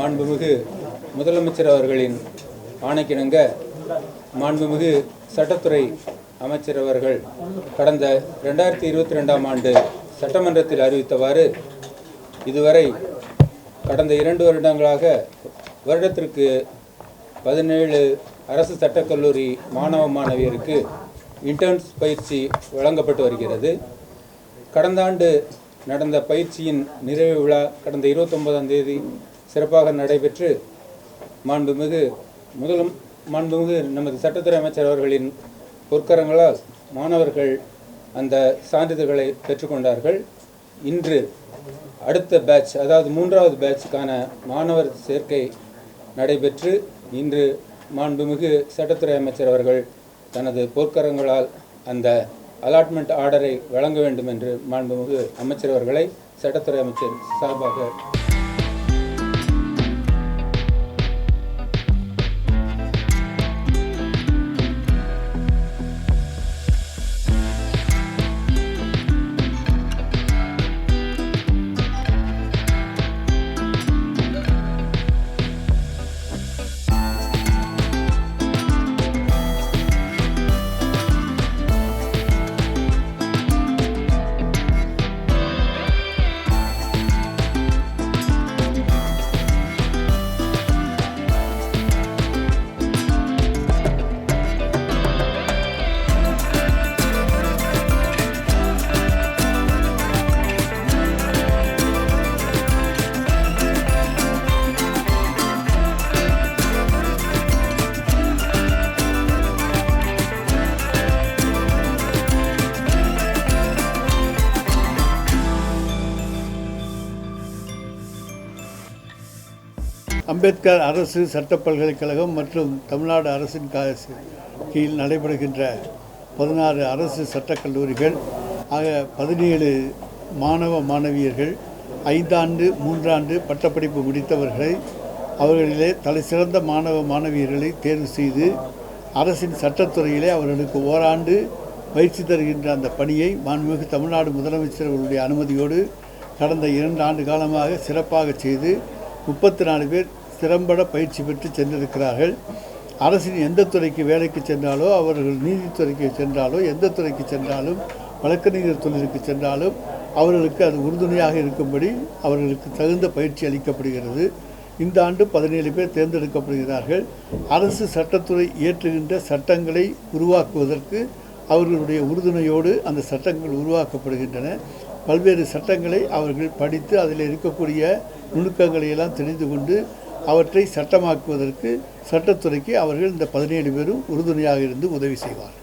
மாண்புமிகு முதலமைச்சர் அவர்களின் ஆணைக்கிணங்க மாண்புமிகு சட்டத்துறை அமைச்சர் அவர்கள் கடந்த 2022ஆம் ஆண்டு சட்டமன்றத்தில் அறிவித்தவாறு இதுவரை கடந்த 2 வருடங்களாக வருடத்திற்கு 17 அரசு சட்டக்கல்லூரி மாணவ மாணவியருக்கு இன்டர்ன்ஸ் பயிற்சி வழங்கப்பட்டு வருகிறது. கடந்த ஆண்டு நடந்த பயிற்சியின் நிறைவு விழா கடந்த 29ஆம் தேதி சிறப்பாக நடைபெற்று மாண்புமிகு நமது சட்டத்துறை அமைச்சர் அவர்களின் பொற்கரங்களால் மாணவர்கள் அந்த சான்றிதழ்களை பெற்றுக்கொண்டார்கள். இன்று அடுத்த பேட்ச், அதாவது 3வது பேட்சுக்கான மாணவர் சேர்க்கை நடைபெற்று இன்று மாண்புமிகு சட்டத்துறை அமைச்சர் அவர்கள் தனது பொற்கரங்களால் அந்த அலாட்மெண்ட் ஆர்டரை வழங்க வேண்டும் என்று மாண்புமிகு அமைச்சர் அவர்களை சட்டத்துறை அமைச்சர் சார்பாக அம்பேத்கர் அரசு சட்ட பல்கலைக்கழகம் மற்றும் தமிழ்நாடு அரசின் கீழ் நடைபெறுகின்ற 16 அரசு சட்டக் கல்லூரிகள் ஆக 17 மாணவ மாணவியர்கள் 5 ஆண்டு 3 ஆண்டு பட்டப்படிப்பு முடித்தவர்களை அவர்களிலே தலைசிறந்த மாணவ மாணவியர்களை தேர்வு செய்து அரசின் சட்டத்துறையிலே அவர்களுக்கு ஓராண்டு பயிற்சி தருகின்ற அந்த பணியை மாண்புமிகு தமிழ்நாடு முதலமைச்சர் அவர்களுடைய அனுமதியோடு கடந்த 2 ஆண்டு காலமாக சிறப்பாக செய்து 34 பேர் திறம்பட பயிற்சி பெற்று சென்றிருக்கிறார்கள். அரசின் எந்த துறைக்கு வேலைக்கு சென்றாலோ, அவர்கள் நீதித்துறைக்கு சென்றாலோ, எந்த துறைக்கு சென்றாலும், வழக்கறிஞர் தொழிலுக்கு சென்றாலும் அவர்களுக்கு அது உறுதுணையாக இருக்கும்படி அவர்களுக்கு தகுந்த பயிற்சி அளிக்கப்படுகிறது. இந்த ஆண்டு 17 பேர் தேர்ந்தெடுக்கப்படுகிறார்கள். அரசு சட்டத்துறை இயற்றுகின்ற சட்டங்களை உருவாக்குவதற்கு அவர்களுடைய உறுதுணையோடு அந்த சட்டங்கள் உருவாக்கப்படுகின்றன. பல்வேறு சட்டங்களை அவர்கள் படித்து அதில் இருக்கக்கூடிய நுணுக்கங்களை எல்லாம் தெரிந்து கொண்டு அவற்றை சட்டமாக்குவதற்கு சட்டத்துறைக்கு அவர்கள் இந்த 17 பேரும் உறுதுணையாக இருந்து உதவி செய்வார்.